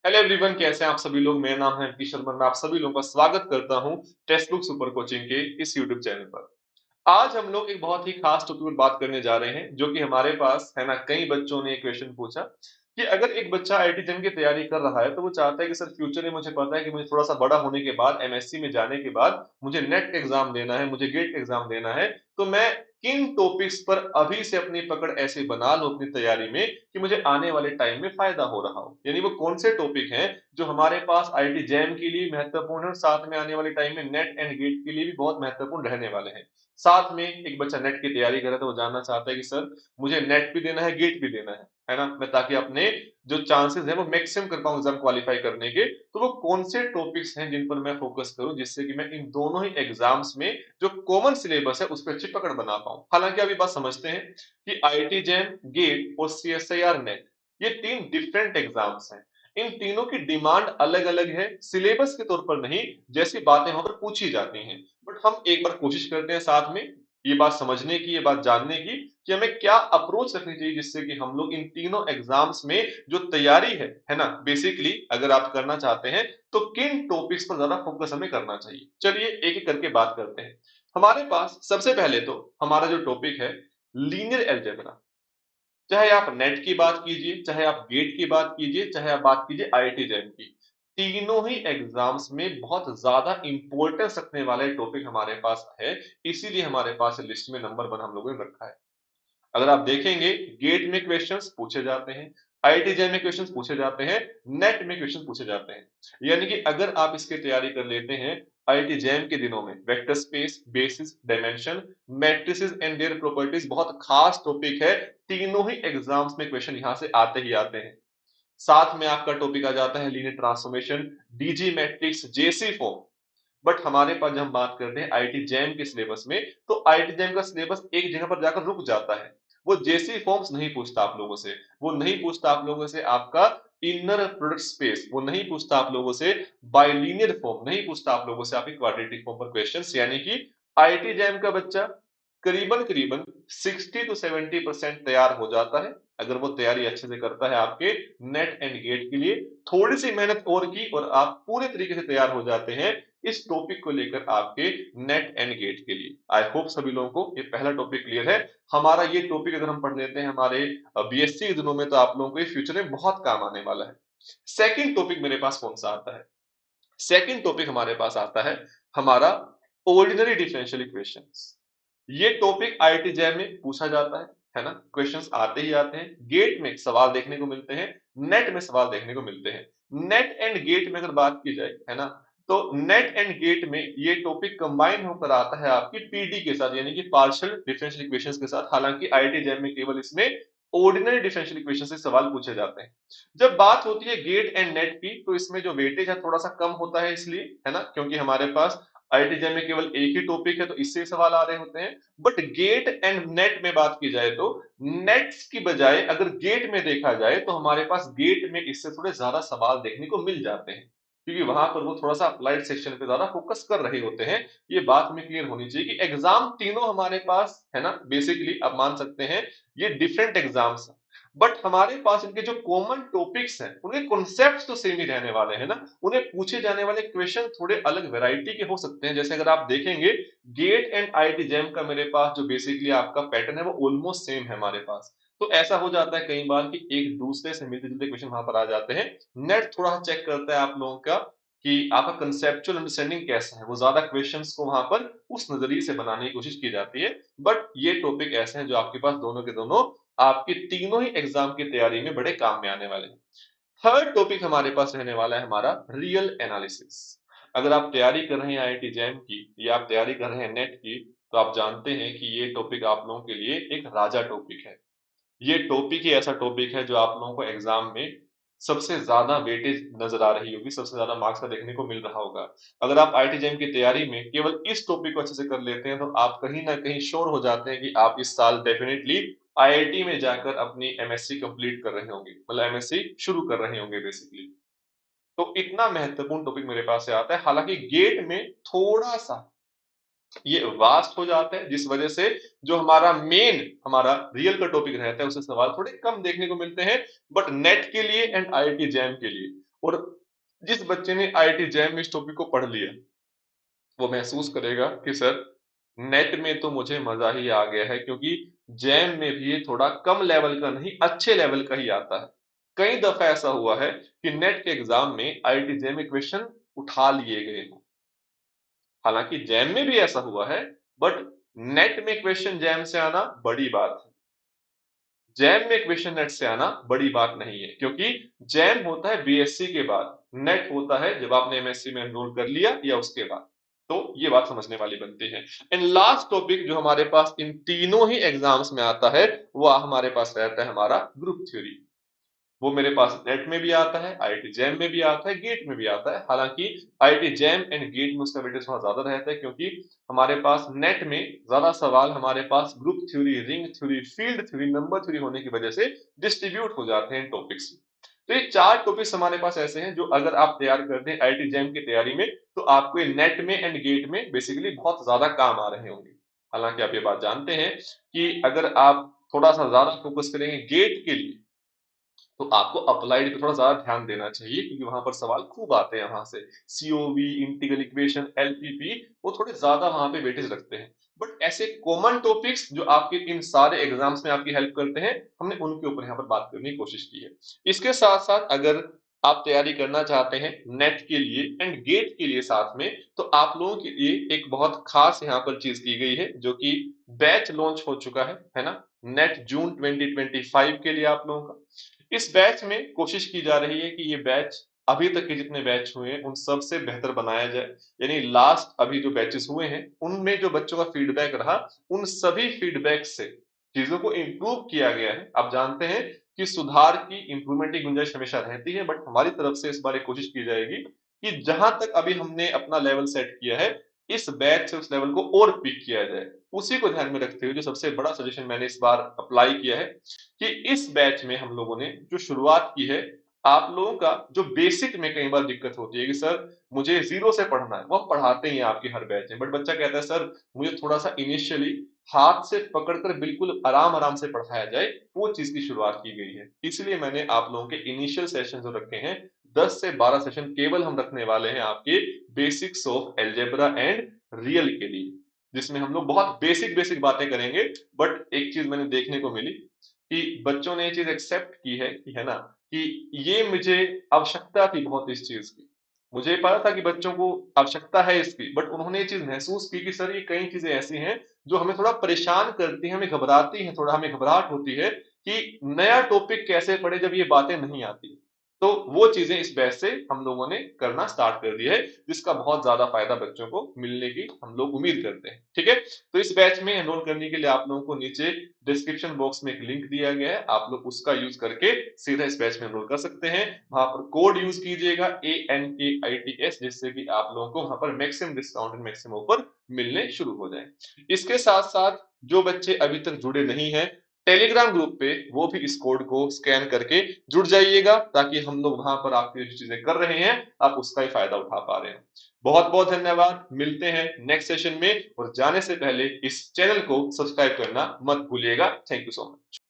Hello everyone, कैसे हैं आप सभी लोग। मेरा नाम है अंकित शर्मा। मैं आप सभी लोगों का स्वागत करता हूं टेक्स्ट बुक सुपर कोचिंग के इस यूट्यूब चैनल पर। आज हम लोग एक बहुत ही खास टॉपिक पर बात करने जा रहे हैं, जो कि हमारे पास है ना, कई बच्चों ने क्वेश्चन पूछा कि अगर एक बच्चा आईआईटी जेईई की तैयारी कर रहा है तो वो चाहता है कि सर फ्यूचर में मुझे पता है कि मुझे थोड़ा सा बड़ा होने के बाद एमएससी में जाने के बाद मुझे नेट एग्जाम देना है, मुझे गेट एग्जाम देना है, तो मैं किन टॉपिक्स पर अभी से अपनी पकड़ ऐसे बना लूं अपनी तैयारी में कि मुझे आने वाले टाइम में फायदा हो रहा हो। यानी वो कौन से टॉपिक हैं जो हमारे पास आईआईटी जेईई के लिए महत्वपूर्ण है और साथ में आने वाले टाइम में नेट एंड गेट के लिए भी बहुत महत्वपूर्ण रहने वाले हैं। साथ में एक बच्चा नेट की तैयारी करे तो वो जानना चाहता है कि सर मुझे नेट भी देना है, गेट भी देना है ना, मैं ताकि अपने जो चांसेस है वो मैक्सिमम कर पाऊं एग्जाम क्वालिफाई करने के। तो वो कौन से टॉपिक्स हैं जिन पर मैं फोकस करूं जिससे कि मैं इन दोनों ही एग्जाम्स में जो कॉमन सिलेबस है उस पर अच्छी पकड़ बना पाऊं। हालांकि अभी बात समझते हैं कि आईआईटी जेईई, गेट और सीएसआईआर नेट ये तीन डिफरेंट एग्जाम्स हैं। इन तीनों की डिमांड अलग अलग है, सिलेबस के तौर पर नहीं, जैसी बातें वहां पर पूछी जाती हैं। बट हम एक बार कोशिश करते हैं साथ में ये बात समझने की, ये बात जानने की कि हमें क्या अप्रोच रखनी चाहिए जिससे कि हम लोग इन तीनों एग्जाम्स में जो तैयारी है ना, बेसिकली अगर आप करना चाहते हैं तो किन टॉपिक्स पर ज्यादा फोकस हमें करना चाहिए। चलिए एक एक करके बात करते हैं। हमारे पास सबसे पहले तो हमारा जो टॉपिक है लीनियर अलजेब्रा। चाहे आप नेट की बात कीजिए, चाहे आप गेट की बात कीजिए, चाहे आप बात कीजिए आईआईटी जेईई की, तीनों ही एग्जाम्स में बहुत ज्यादा इंपॉर्टेंस रखने वाले टॉपिक हमारे पास है। इसीलिए हमारे पास लिस्ट में नंबर वन हम लोगों ने रखा है। अगर आप देखेंगे गेट में क्वेश्चंस पूछे जाते हैं, आईआईटी जेईई में क्वेश्चंस पूछे जाते हैं, नेट में क्वेश्चन पूछे जाते हैं। यानी कि अगर आप इसकी तैयारी कर लेते हैं आईआईटी जेईई के दिनों में, vector space, basis, dimension, matrices and their properties बहुत खास टॉपिक है। तीनों ही एग्जाम्स में क्वेश्चन यहां से आते ही आते हैं। साथ में आपका टॉपिक आ जाता है लीनियर ट्रांसफॉर्मेशन, डीजी मैट्रिक्स, जेसी फॉर्म। बट हमारे पास जब हम बात करते हैं आईआईटी जेईई के सिलेबस में, तो आईआईटी जेईई का सिलेबस एक जगह पर जाकर रुक जाता है। वो जेसी फॉर्म्स नहीं पूछता आप लोगों से, वो नहीं पूछता आप लोगों से आपका इनर प्रोडक्ट स्पेस, वो नहीं पूछता आप लोगों से बाइलिनियर फॉर्म, नहीं पूछता आप लोगों से आपकी क्वाड्रेटिक फॉर्म पर क्वेश्चंस। यानी कि आईआईटी जेईई का बच्चा करीबन करीबन 60 टू 70% तैयार हो जाता है अगर वो तैयारी अच्छे से करता है आपके नेट एंड गेट के लिए। थोड़ी सी मेहनत और की और आप पूरे तरीके से तैयार हो जाते हैं इस टॉपिक को लेकर आपके नेट एंड गेट के लिए। आई होप सभी लोगों को ये पहला टॉपिक क्लियर है। हमारा ये टॉपिक अगर हम पढ़ लेते हैं हमारे बीएससी के दिनों में तो आप लोगों को ये फ्यूचर में बहुत काम आने वाला है। सेकंड टॉपिक मेरे पास कौन सा आता है? सेकंड टॉपिक हमारे पास आता है हमारा ऑर्डिनरी डिफरेंशियल इक्वेशंस। ये टॉपिक आईआईटी जेईई में पूछा जाता है ना, क्वेश्चंस आते ही आते हैं। गेट में सवाल देखने को मिलते हैं, नेट में सवाल देखने को मिलते हैं। नेट एंड गेट में अगर बात की जाए है ना, तो नेट एंड गेट में ये टॉपिक कंबाइन होकर आता है आपकी पीडी के साथ, यानी कि पार्शियल डिफरेंशियल इक्वेशंस के साथ। हालांकि आईआईटी जेईई में केवल इसमें ऑर्डिनरी डिफरेंशियल इक्वेशन से सवाल पूछे जाते हैं। जब बात होती है गेट एंड नेट की, तो इसमें जो वेटेज है थोड़ा सा कम होता है, इसलिए है ना, क्योंकि हमारे पास आईआईटी जेईई में केवल एक ही टॉपिक है तो इससे सवाल आ रहे होते हैं। बट गेट एंड नेट में बात की जाए तो नेट्स की बजाय अगर गेट में देखा जाए तो हमारे पास गेट में इससे थोड़े ज्यादा सवाल देखने को मिल जाते हैं, क्योंकि वहां पर वो थोड़ा सा अप्लाइड सेक्शन पे ज्यादा फोकस कर रहे होते हैं। ये बात हमें क्लियर होनी चाहिए कि एग्जाम तीनों हमारे पास है ना, बेसिकली आप मान सकते हैं ये डिफरेंट एग्जाम्स हैं। बट हमारे पास इनके जो कॉमन टॉपिक्स हैं उनके कॉन्सेप्ट्स तो सेम ही रहने वाले हैं ना। उन्हें पूछे जाने वाले क्वेश्चन थोड़े अलग वैरायटी के हो सकते हैं। जैसे अगर आप देखेंगे गेट एंड आईआईटी जेईई का मेरे पास जो बेसिकली आपका पैटर्न है वो ऑलमोस्ट सेम है हमारे पास। तो ऐसा हो जाता है कई बार कि एक दूसरे से मिलते जुलते क्वेश्चन वहां पर आ जाते हैं। नेट थोड़ा चेक करता है आप लोगों का कि आपका कंसेप्चुअल अंडरस्टैंडिंग कैसा है, वो ज्यादा क्वेश्चंस को वहां पर उस नजरिए से बनाने की कोशिश की जाती है। बट ये टॉपिक ऐसे हैं जो आपके पास दोनों के दोनों आपके तीनों ही एग्जाम की तैयारी में बड़े काम में आने वाले हैं। थर्ड टॉपिक हमारे पास रहने वाला है हमारा रियल एनालिसिस। अगर आप तैयारी कर रहे हैं आईआईटी जेईई की या आप तैयारी कर रहे हैं नेट की, तो आप जानते हैं कि ये टॉपिक आप लोगों के लिए एक राजा टॉपिक है। ये टॉपिक ही ऐसा टॉपिक है जो आप लोगों को एग्जाम में सबसे ज्यादा वेटेज नजर आ रही होगी, सबसे ज्यादा मार्क्स का देखने को मिल रहा होगा। अगर आप आईआईटी जेईई की तैयारी में केवल इस टॉपिक को अच्छे से कर लेते हैं तो आप कहीं ना कहीं श्योर हो जाते हैं कि आप इस साल डेफिनेटली आईआईटी में जाकर अपनी एमएससी कंप्लीट कर रहे होंगे, मतलब एमएससी शुरू कर रहे होंगे बेसिकली। तो इतना महत्वपूर्ण टॉपिक मेरे पास से आता है। हालांकि गेट में थोड़ा सा ये वास्ट हो जाता है, जिस वजह से जो हमारा मेन हमारा रियल का टॉपिक रहता है उससे सवाल थोड़े कम देखने को मिलते हैं। बट नेट के लिए एंड आईआईटी जेईई के लिए और जिस बच्चे ने आईआईटी जैम में इस टॉपिक को पढ़ लिया, वो महसूस करेगा कि सर नेट में तो मुझे मजा ही आ गया है, क्योंकि जैम में भी ये थोड़ा कम लेवल का नहीं, अच्छे लेवल का ही आता है। कई दफा ऐसा हुआ है कि नेट के एग्जाम में आईआईटी जैम में क्वेश्चन उठा लिए गए हों। हालांकि जैम में भी ऐसा हुआ है, बट नेट में क्वेश्चन जैम से आना बड़ी बात है। जैम में क्वेश्चन नेट से आना बड़ी बात नहीं है, क्योंकि जैम होता है बीएससी के बाद, नेट होता है जब आपने एमएससी में एनरोल कर लिया या उसके बाद। तो ये बात समझने वाली बनती है। एंड लास्ट टॉपिक जो हमारे पास इन तीनों ही एग्जाम्स में आता है, वो हमारे पास रहता है हमारा ग्रुप थ्योरी। वो मेरे पास नेट में भी आता है, आईआईटी जैम में भी आता है, गेट में भी आता है। हालांकि आईआईटी जैम एंड गेट में उसका वेटेज थोड़ा ज्यादा रहता है, क्योंकि हमारे पास नेट में ज्यादा सवाल हमारे पास group theory, ring theory, field theory, number theory होने की वजह से डिस्ट्रीब्यूट हो जाते हैं टॉपिक्स। तो ये 4 टॉपिक्स हमारे पास ऐसे हैं जो अगर आप तैयार करते हैं आईआईटी जैम की तैयारी में, तो आपको ये नेट में एंड गेट में बेसिकली बहुत ज्यादा काम आ रहे होंगे। हालांकि आप ये बात जानते हैं कि अगर आप थोड़ा सा ज्यादा फोकस करेंगे गेट के लिए, तो आपको अप्लाइड पे थोड़ा ज्यादा ध्यान देना चाहिए, क्योंकि वहां पर सवाल खूब आते हैं वहां से। सीओवी, इंटीग्रल इक्वेशन, एलपीपी, वो थोड़े ज्यादा वहां पे वेटेज रखते हैं। बट ऐसे कॉमन टॉपिक्स जो आपके इन सारे एग्जाम्स में आपकी हेल्प करते हैं, हमने उनके ऊपर यहाँ पर बात करने की कोशिश की है। इसके साथ साथ अगर आप तैयारी करना चाहते हैं नेट के लिए एंड गेट के लिए साथ में, तो आप लोगों के लिए एक बहुत खास यहाँ पर चीज की गई है, जो कि बैच लॉन्च हो चुका है ना। नेट जून 2025 के लिए आप लोगों का इस बैच में कोशिश की जा रही है कि ये बैच अभी तक के जितने बैच हुए हैं उन सबसे बेहतर बनाया जाए। यानी लास्ट अभी जो बैचेस हुए हैं उनमें जो बच्चों का फीडबैक रहा, उन सभी फीडबैक से चीजों को इम्प्रूव किया गया है। आप जानते हैं कि सुधार की, इम्प्रूवमेंट की गुंजाइश हमेशा रहती है, बट हमारी तरफ से इस बार एक कोशिश की जाएगी कि जहां तक अभी हमने अपना लेवल सेट किया है, इस बैच से उस लेवल को और पिक किया जाए। उसी को ध्यान में रखते हुए जो सबसे बड़ा सजेशन मैंने इस बार अप्लाई किया है कि इस बैच में हम लोगों ने जो शुरुआत की है, आप लोगों का जो बेसिक में कई बार दिक्कत होती है कि सर मुझे जीरो से पढ़ना है, वो हम पढ़ाते ही हैं आपकी हर बैच में, बट बच्चा कहता है सर मुझे थोड़ा सा इनिशियली हाथ से पकड़कर बिल्कुल आराम आराम से पढ़ाया जाए, वो चीज की शुरुआत की गई है। इसलिए मैंने आप लोगों के इनिशियल सेशन जो रखे हैं, 10 से 12 सेशन केवल हम रखने वाले हैं आपके basics of algebra and real के लिए, जिसमें हम लोग बहुत बेसिक बेसिक बातें करेंगे। बट एक चीज मैंने देखने को मिली कि बच्चों ने ये चीज एक्सेप्ट की है कि, है ना, कि ये मुझे आवश्यकता थी बहुत इस चीज की। मुझे पता था कि बच्चों को आवश्यकता है इसकी, बट उन्होंने ये चीज महसूस की कि सर ये कई चीजें ऐसी हैं जो हमें थोड़ा परेशान करती हैं, हमें घबराती हैं, थोड़ा हमें घबराहट होती है कि नया टॉपिक कैसे पढ़े जब ये बातें नहीं आती। तो वो चीजें इस बैच से हम लोगों ने करना स्टार्ट कर दिया है, जिसका बहुत ज्यादा फायदा बच्चों को मिलने की हम लोग उम्मीद करते हैं। ठीक है, तो इस बैच में एनरोल करने के लिए आप लोगों को नीचे डिस्क्रिप्शन बॉक्स में एक लिंक दिया गया है, आप लोग उसका यूज करके सीधा इस बैच में एनरोल कर सकते हैं। वहां पर कोड यूज कीजिएगा ANKITS, जिससे कि आप लोगों को वहां पर maximum discount and maximum offer मिलने शुरू हो जाए। इसके साथ साथ जो बच्चे अभी तक जुड़े नहीं हैं टेलीग्राम ग्रुप पे, वो भी इस कोड को स्कैन करके जुड़ जाइएगा, ताकि हम लोग वहां पर आपकी जो चीजें कर रहे हैं आप उसका ही फायदा उठा पा रहे हैं। बहुत बहुत धन्यवाद, मिलते हैं नेक्स्ट सेशन में, और जाने से पहले इस चैनल को सब्सक्राइब करना मत भूलिएगा। Thank you so much.